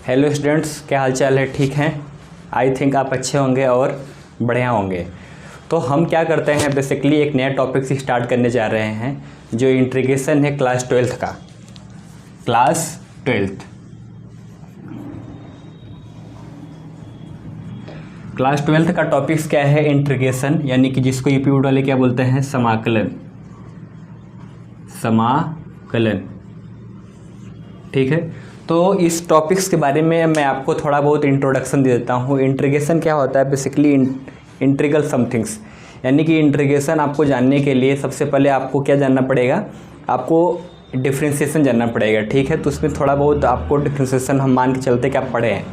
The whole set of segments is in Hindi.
हेलो स्टूडेंट्स, क्या हाल चाल है? ठीक हैं? आई थिंक आप अच्छे होंगे और बढ़िया होंगे। तो हम क्या करते हैं, बेसिकली एक नया टॉपिक से स्टार्ट करने जा रहे हैं जो इंटीग्रेशन है क्लास 12th का। क्लास 12th का टॉपिक्स क्या है? इंटीग्रेशन, यानी कि जिसको यूपी बोर्ड वाले क्या बोलते हैं? समाकलन। ठीक है, तो इस टॉपिक्स के बारे में मैं आपको थोड़ा बहुत इंट्रोडक्शन दे देता हूँ। इंटीग्रेशन क्या होता है? बेसिकली इंटीग्रल समथिंग्स, यानी कि इंटीग्रेशन आपको जानने के लिए सबसे पहले आपको क्या जानना पड़ेगा? आपको डिफ्रेंशिएशन जानना पड़ेगा। ठीक है, तो उसमें थोड़ा बहुत आपको डिफ्रेंशिएशन हम मान के चलते क्या पढ़े हैं।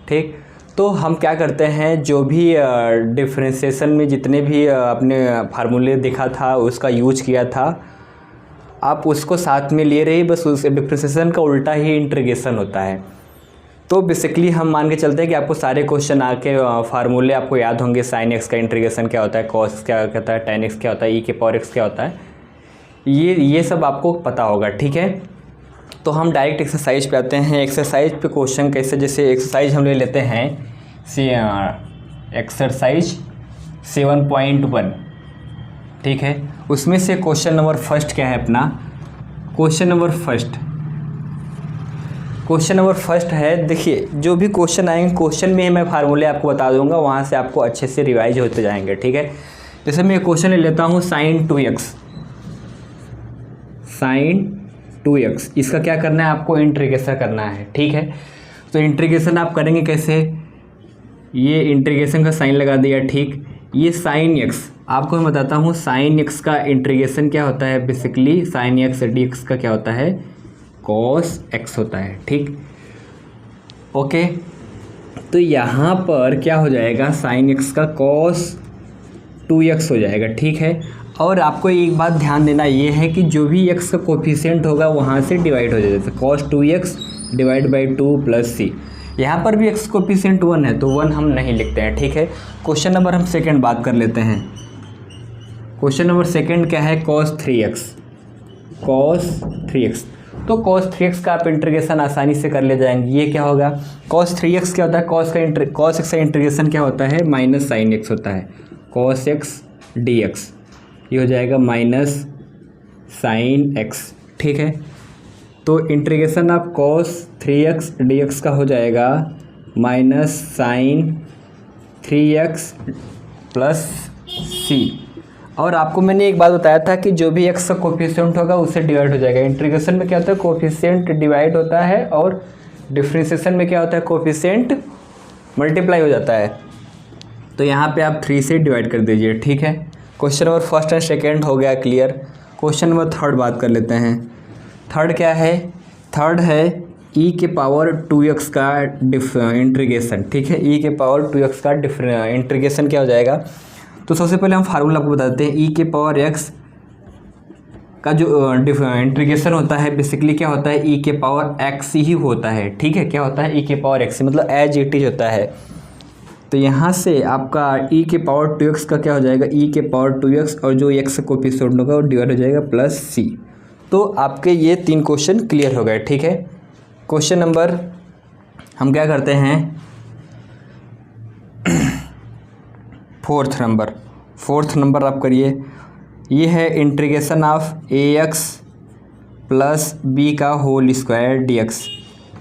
ठीक, तो हम क्या करते हैं, जो भी डिफ्रेंशिएशन में जितने भी अपने फार्मूले देखा था उसका यूज किया था, आप उसको साथ में ले रहे, बस उस डिफ्रेंशिएशन का उल्टा ही इंटीग्रेशन होता है। तो बेसिकली हम मान के चलते हैं कि आपको सारे क्वेश्चन आके फार्मूले आपको याद होंगे। साइन एक्स का इंटीग्रेशन क्या होता है, कॉस क्या कहता है, टेन एक्स क्या होता है, ई के पावर एक्स क्या होता है, ये सब आपको पता होगा। ठीक है, तो हम डायरेक्ट एक्सरसाइज पे आते हैं। एक्सरसाइज पे क्वेश्चन कैसे, जैसे एक्सरसाइज हम ले लेते हैं एक्सरसाइज 7.1। ठीक है, उसमें से क्वेश्चन नंबर फर्स्ट क्या है अपना? क्वेश्चन नंबर फर्स्ट है, देखिए जो भी क्वेश्चन आएंगे, क्वेश्चन में मैं फार्मूले आपको बता दूंगा, वहाँ से आपको अच्छे से रिवाइज होते जाएंगे। ठीक है, जैसे मैं क्वेश्चन ले लेता हूँ साइन 2x, इसका क्या करना है? आपको इंटीग्रेशन करना है। ठीक है, तो इंटीग्रेशन आप करेंगे कैसे? ये इंटीग्रेशन का साइन लगा दिया। ठीक, ये साइन एक्स, आपको मैं बताता हूँ साइन एक्स का इंटीग्रेशन क्या होता है। बेसिकली साइन एक्स dx का क्या होता है? कॉस एक्स होता है। ठीक, ओके, तो यहाँ पर क्या हो जाएगा? साइन एक्स का कॉस 2x हो जाएगा। ठीक है, और आपको एक बात ध्यान देना ये है कि जो भी x का कोफिशिएंट होगा वहाँ से डिवाइड हो जाएगा। Cos 2x divide by 2 plus c। यहाँ पर भी x कोफिशिएंट 1 है तो 1 हम नहीं लिखते हैं। ठीक है, क्वेश्चन नंबर हम सेकंड बात कर लेते हैं। क्वेश्चन नंबर सेकंड क्या है? cos 3x। तो cos 3x का आप इंटीग्रेशन आसानी से कर ले जाएंगे। ये क्या होगा? cos 3x क्या होता है? cos x का इंटीग्रेशन क्या होता है? माइनस साइन एक्स होता है। cos x dx ये हो जाएगा माइनस साइन एक्स। ठीक है, तो इंटीग्रेशन आप cos 3x dx का हो जाएगा minus sign 3x plus c। और आपको मैंने एक बात बताया था कि जो भी x का कोफिशिएंट होगा उससे डिवाइड हो जाएगा। इंटीग्रेशन में क्या होता है? कोफिशिएंट डिवाइड होता है, और डिफरेंशिएशन में क्या होता है? कोफिशिएंट मल्टीप्लाई हो जाता है। तो यहाँ पे आप 3 से डिवाइड कर दीजिए। ठीक है, question number first and second हो गया क्लियर। क्वेश्चन नंबर थर्ड बात कर लेते हैं। थर्ड क्या है? थर्ड है e के पावर 2x का इंटीग्रेशन। ठीक है, e के पावर 2x का इंटीग्रेशन क्या हो जाएगा? तो सबसे पहले हम फार्मूला आपको बता देते हैं। e के पावर x का जो इंटीग्रेशन होता है, बेसिकली क्या होता है? e के पावर x ही होता है। ठीक है, क्या होता है? e के पावर x मतलब एज इट इज होता है। तो यहाँ से आपका e के पावर 2x का क्या हो जाएगा? e के पावर 2x और जो x का कोफिशिएंट होगा वो डिवाइड हो जाएगा प्लस c। तो आपके ये 3 क्वेश्चन क्लियर हो गए। ठीक है, क्वेश्चन नंबर हम क्या करते हैं? फोर्थ नंबर आप करिए। ये है integration of ax plus b का होल स्क्वायर dx।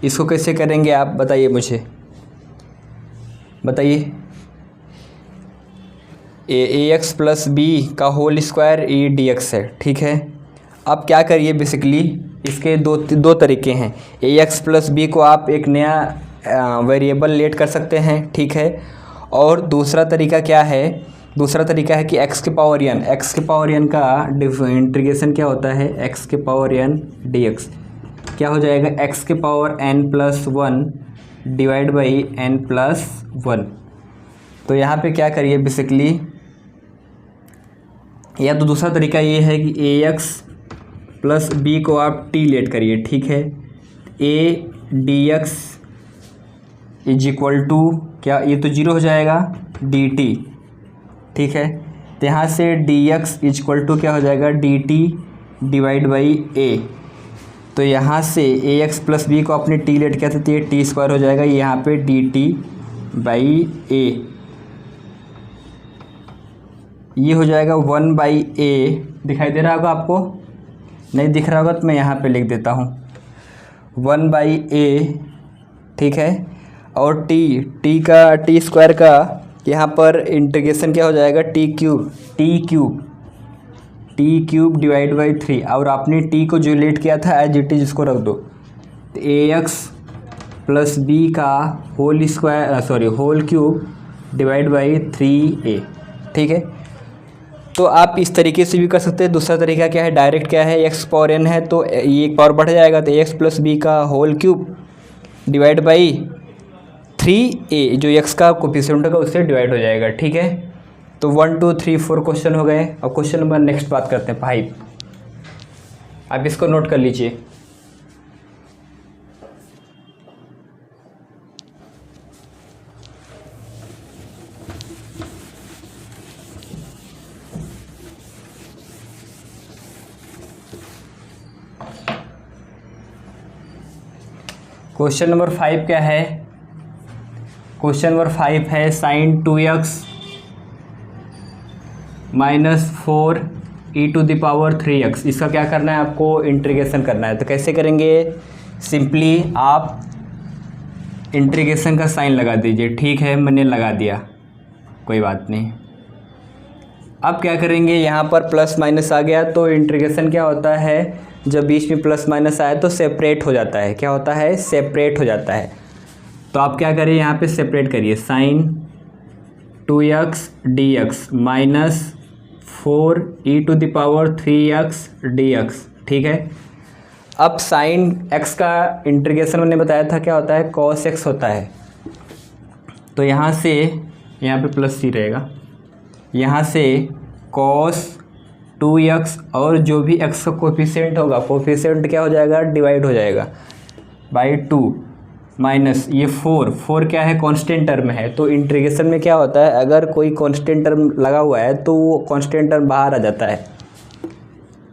इसको कैसे करेंगे आप बताइए मुझे, बताइए। ax प्लस b का होल स्क्वायर e dx है। ठीक है, अब क्या करिए, बेसिकली इसके दो तरीके हैं। ax प्लस b को आप एक नया वेरिएबल लेट कर सकते हैं। ठीक है, और दूसरा तरीका क्या है? दूसरा तरीका है कि x के पावर n का इंटीग्रेशन क्या होता है? x के पावर n dx क्या हो जाएगा? x के power n plus 1 divide by n plus 1। तो यहाँ पे क्या करिए बेसिकली, या तो दूसरा तरीका ये है कि ax प्लस b को आप t लेट करिए। ठीक है, a dx is equal to क्या? ये तो 0 हो जाएगा dt। ठीक है, तो यहाँ से dx इज इक्वल टू क्या हो जाएगा? dt divide by a। तो यहाँ से ए एक्स प्लस बी को अपने टी लेट किया था तो ये टी स्क्वायर हो जाएगा, यहाँ पे डी टी बाई ए, ये हो जाएगा 1/a। दिखाई दे रहा होगा आपको, नहीं दिख रहा होगा तो मैं यहाँ पे लिख देता हूँ 1/a, ठीक है। और टी का टी स्क्वायर का यहाँ पर इंटीग्रेशन क्या हो जाएगा, टी क्यूब डिवाइड बाई 3, और आपने टी को जो लेट किया था एज इट इज इसको रख दो, तो ए एक्स प्लस बी का whole cube divide by 3a, ठीक है। तो आप इस तरीके से भी कर सकते हैं। दूसरा तरीका क्या है, डायरेक्ट क्या है, एक्स पावर एन है तो ये एक पावर बढ़ जाएगा, तो एक्स प्लस बी का whole cube divide by 3a, जो एक्स का कोफिशिएंट होगा उससे डिवाइड हो जाएगा, ठीक है। तो 1 2 3 4 क्वेश्चन हो गए। अब क्वेश्चन नंबर नेक्स्ट बात करते हैं 5। आप इसको नोट कर लीजिए। क्वेश्चन नंबर 5 क्या है, क्वेश्चन नंबर 5 है sign 2x minus 4e⁻³ 3x। इसका क्या करना है, आपको इंटीग्रेशन करना है। तो कैसे करेंगे, सिंपली आप इंटीग्रेशन का साइन लगा दीजिए, ठीक है, मैंने लगा दिया, कोई बात नहीं। अब क्या करेंगे, यहाँ पर प्लस माइनस आ गया तो इंटीग्रेशन क्या होता है, जब बीच में प्लस माइनस आए तो सेपरेट हो जाता है। क्या होता है, सेपरेट हो जाता है। तो आप क्या करिए, यहाँ पे सेपरेट करिए, sign 2x dx minus 4e⁻³ dx, ठीक है। अब साइन x का इंटीग्रेशन मैंने बताया था क्या होता है, cos x होता है। तो यहाँ से यहाँ पे प्लस c रहेगा, यहाँ से cos 2x और जो भी x का कोफिशिएंट होगा, कोफिशिएंट क्या हो जाएगा, डिवाइड हो जाएगा बाई 2 माइनस ये 4 क्या है, कांस्टेंट टर्म है। तो इंटीग्रेशन में क्या होता है, अगर कोई कांस्टेंट टर्म लगा हुआ है तो वो कांस्टेंट टर्म बाहर आ जाता है।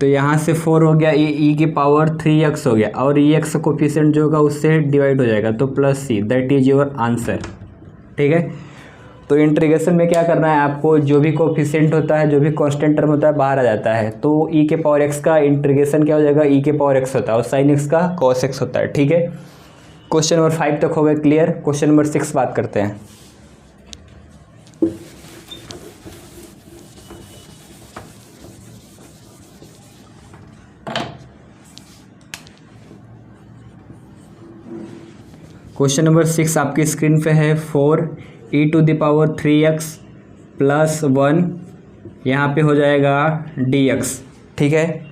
तो यहाँ से 4 हो गया, e⁻³ हो गया, और ये x का कोफिशिएंट जो होगा उससे डिवाइड हो जाएगा, तो plus c, that is your answer, ठीक है। तो इंटीग्रेशन में क्या करना है आपको, जो भी कोफिशिएंट होता है, जो भी कांस्टेंट टर्म होता है बाहर आ जाता है। तो e⁻x का इंटीग्रेशन क्या हो जाएगा, e⁻x होता है, और sin x का cos x होता है, ठीक है। क्वेश्चन नंबर 5 तक हो गए क्लियर। क्वेश्चन नंबर 6 बात करते हैं। क्वेश्चन नंबर 6 आपकी स्क्रीन पे है, 4e⁻³ प्लस 1, यहाँ पे हो जाएगा dx, ठीक है।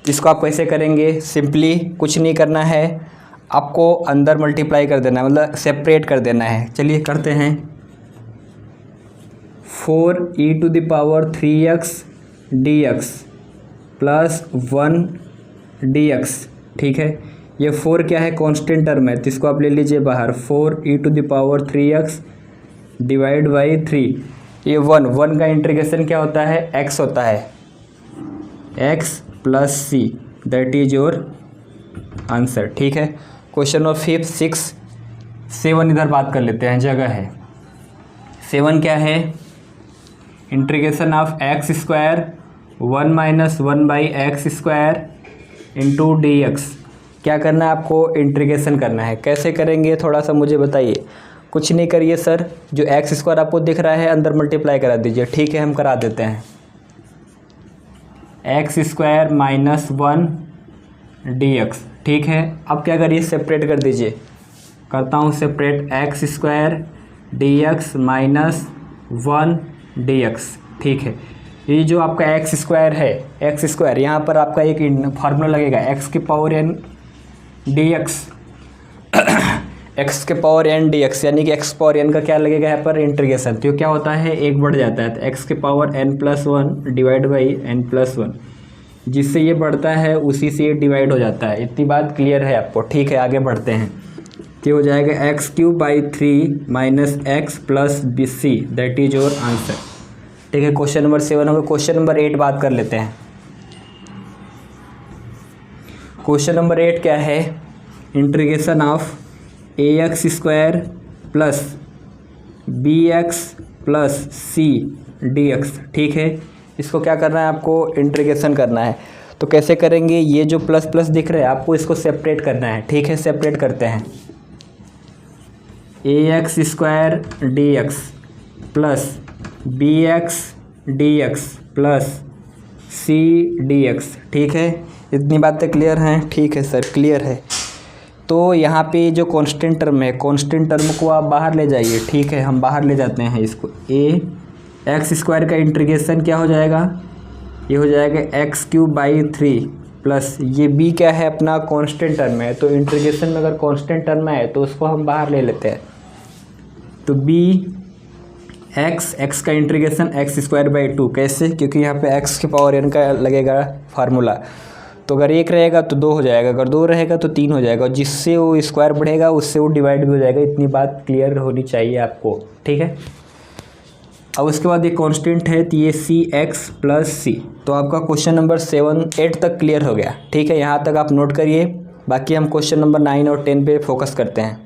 इसको आप कैसे करेंगे, सिंपली कुछ नहीं करना है, आपको अंदर मल्टीप्लाई कर देना है, मतलब सेपरेट कर देना है। चलिए करते हैं, 4e⁻³ dx प्लस 1 dx, ठीक है। ये 4 क्या है, कांस्टेंट टर्म है, तो इसको आप ले लीजिए बाहर, 4e⁻³ डिवाइड बाई 3। ये 1 का इंटीग्रेशन क्या होता है, x होता है, x plus c, that is your answer, ठीक है। क्वेश्चन नंबर 5 6 7 इधर बात कर लेते हैं, जगह है। 7 क्या है, integration of x² 1 minus 1/x² into dx। क्या करना है आपको, इंटीग्रेशन करना है। कैसे करेंगे थोड़ा सा मुझे बताइए। कुछ नहीं करिए सर, जो x² आपको दिख रहा है अंदर मल्टीप्लाई करा दीजिए, ठीक है, हम करा देते हैं। x² माइनस 1 dx, ठीक है। अब क्या करिए, सेपरेट कर दीजिए, करता हूँ separate, x² dx minus 1 dx, ठीक है। ये जो आपका x² है, x², यहाँ पर आपका एक फार्मूला लगेगा, x⁻n dx x⁻n dx, यानी कि x⁻n का क्या लगेगा यहाँ पर, इंटीग्रेशन। तो क्या होता है, एक बढ़ जाता है, तो x⁻n+1 डिवाइड बाई n+1, जिससे ये बढ़ता है उसी से ये डिवाइड हो जाता है। इतनी बात क्लियर है आपको, ठीक है। आगे बढ़ते हैं, क्या हो जाएगा, x³ minus x plus bc, that is your answer, ठीक है। क्वेश्चन नंबर 7 हो गया। क्वेश्चन नंबर 8 बात कर लेते हैं। क्वेश्चन नंबर 8 क्या है, integration of ax² plus bx plus c dx। ठीक है, इसको क्या करना है, आपको इंटीग्रेशन करना है। तो कैसे करेंगे, ये जो प्लस प्लस दिख रहा है आपको इसको सेपरेट करना है। ठीक है, सेपरेट करते हैं। ax² dx plus bx dx plus c dx। ठीक है, इतनी बातें क्लियर हैं? ठीक है सर, क्लियर है। तो यहाँ पे जो कांस्टेंट टर्म है, कांस्टेंट टर्म को आप बाहर ले जाइए। ठीक है, हम बाहर ले जाते हैं इसको। ax² का इंटीग्रेशन क्या हो जाएगा, ये हो जाएगा x³/3 प्लस ये b क्या है, अपना कांस्टेंट टर्म है। तो इंटीग्रेशन में अगर कांस्टेंट टर्म है तो उसको हम बाहर ले लेते हैं। तो b x का इंटीग्रेशन x²/2। कैसे, क्योंकि यहाँ पे x के पावर n का लगेगा फार्मूला। तो अगर 1 रहेगा तो 2 हो जाएगा, अगर 2 रहेगा तो 3 हो जाएगा, और जिससे वो स्क्वायर बढ़ेगा उससे वो डिवाइड भी हो जाएगा। इतनी बात क्लियर होनी चाहिए आपको। ठीक है, अब उसके बाद ये कांस्टेंट है तो ये cx प्लस c। तो आपका क्वेश्चन नंबर 7-8 तक क्लियर हो गया। ठीक है, यहाँ तक आप नोट करिए। बाकी हम क्वेश्चन नंबर 9 और 10 पे फोकस करते हैं।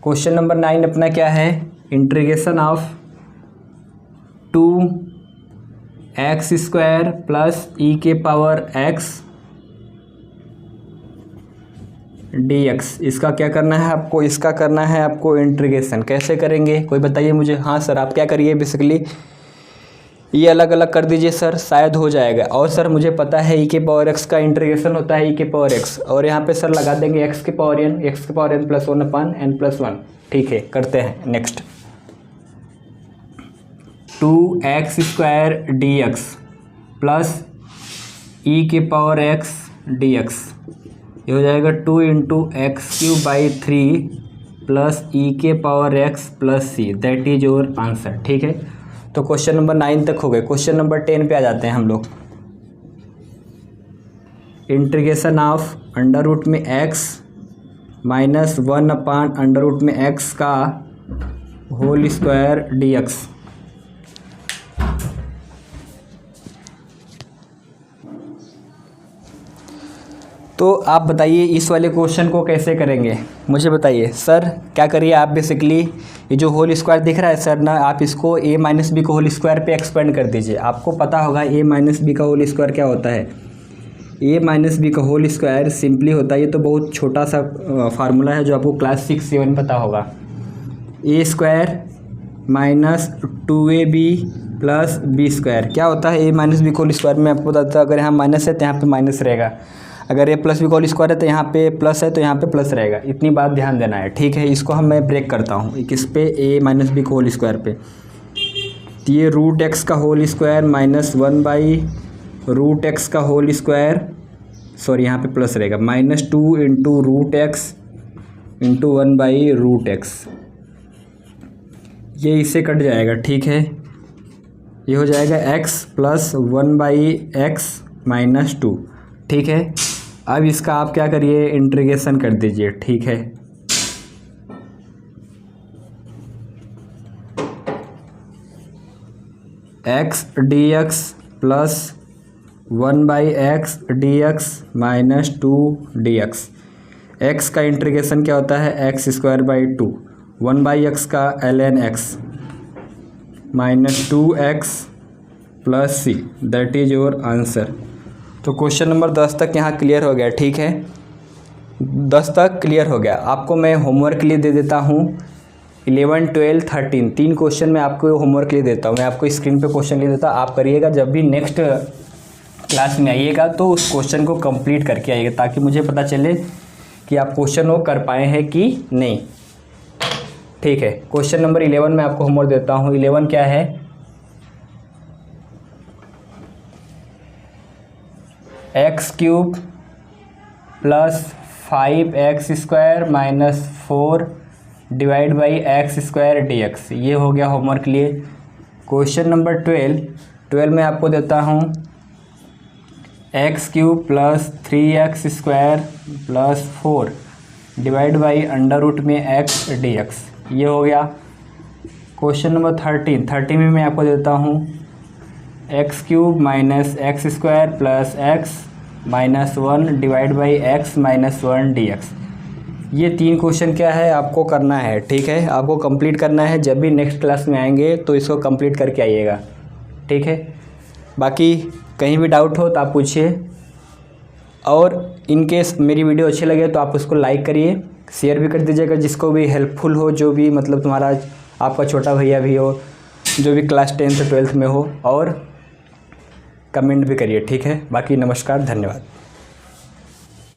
क्वेश्चन नंबर 9 अपना क्या है, integration of 2x² plus e⁻x dx। इसका क्या करना है आपको, इसका करना है आपको इंटीग्रेशन। कैसे करेंगे कोई बताइए मुझे। हाँ सर, आप क्या करिए, बेसिकली ये अलग अलग कर दीजिए सर, शायद हो जाएगा। और सर मुझे पता है e⁻x का इंटीग्रेशन होता है e⁻x, और यहाँ पे सर लगा देंगे x⁻n प्लस 1/n+1। ठीक है, करते हैं next. 2x² dx plus e⁻x dx, ये हो जाएगा 2 × x³/3 plus e⁻x plus c। That is your answer. ठीक है, तो क्वेश्चन नंबर 9 तक हो गए। क्वेश्चन नंबर 10 पे आ जाते हैं हम लोग। Integration of x minus 1/√x का होल स्क्वायर dx। तो आप बताइए इस वाले क्वेश्चन को कैसे करेंगे, मुझे बताइए। सर क्या करिए आप, बेसिकली ये जो होल स्क्वायर दिख रहा है सर ना, आप इसको a-b को होल स्क्वायर पे एक्सपेंड कर दीजिए। आपको पता होगा a-b का होल स्क्वायर क्या होता है। a-b का होल स्क्वायर सिंपली होता है, ये तो बहुत छोटा सा फार्मूला है जो आपको क्लास 6-7 पता होगा। a² minus 2ab plus b²। क्या होता है a-b को होल स्क्वायर में, आपको बताता है। अगर यहाँ माइनस है तो यहाँ पे माइनस रहेगा, अगर a प्लस b का होल स्क्वायर है तो यहाँ पे प्लस है तो यहाँ पे प्लस रहेगा। इतनी बात ध्यान देना है। ठीक है, इसको मैं ब्रेक करता हूँ किस पे, a-b का होल स्क्वायर पे। तो ये √x का होल स्क्वायर माइनस 1/√x का होल स्क्वायर, सॉरी यहाँ पे प्लस रहेगा, -2 × √x × 1/√x। ये इससे कट जाएगा। ठीक है, ये हो जाएगा x प्लस 1/x माइनस 2। ठीक है, अब इसका आप क्या करिए, इंटीग्रेशन कर दीजिए। ठीक है, x dx plus 1/x dx minus 2 dx। x का इंटीग्रेशन क्या होता है, x²/2, 1/x का ln x minus 2x plus c। That is your answer. तो क्वेश्चन नंबर 10 तक यहाँ क्लियर हो गया। ठीक है, 10 तक क्लियर हो गया। आपको मैं होमवर्क के लिए दे देता हूँ 11, 12, 13 3 क्वेश्चन मैं आपको होमवर्क के लिए देता हूँ। मैं आपको स्क्रीन पे क्वेश्चन ले देता, आप करिएगा। जब भी नेक्स्ट क्लास में आइएगा तो उस क्वेश्चन को कंप्लीट करके आइएगा, ताकि मुझे पता चले कि आप क्वेश्चन वो कर पाए हैं कि नहीं। ठीक है, क्वेश्चन नंबर 11 मैं आपको होमवर्क देता हूँ। 11 क्या है, x³ plus 5x² minus 4 divide by x² dx। ये हो गया होमवर्क के लिए। क्वेश्चन नंबर 12 में आपको देता हूँ x cube plus 3x² plus 4 divide by under root में x dx। ये हो गया। क्वेश्चन नंबर 13 में मैं आपको देता हूँ x cube minus x² plus x minus 1 divide by x minus 1 dx। ये 3 क्वेश्चन क्या है आपको करना है, ठीक है, आपको कंप्लीट करना है। जब भी नेक्स्ट क्लास में आएंगे तो इसको कंप्लीट करके आइएगा, ठीक है। बाकी कहीं भी डाउट हो तो आप पूछिए, और इन केस मेरी वीडियो अच्छी लगे तो आप उसको लाइक करिए, शेयर भी कर दीजिएगा जिसको भी हेल्पफुल हो, जो भी मतलब तुम्हारा आपका छोटा भैया भी हो, जो भी क्लास 10th 12th में हो, और कमेंट भी करिए, ठीक है। बाकी नमस्कार, धन्यवाद।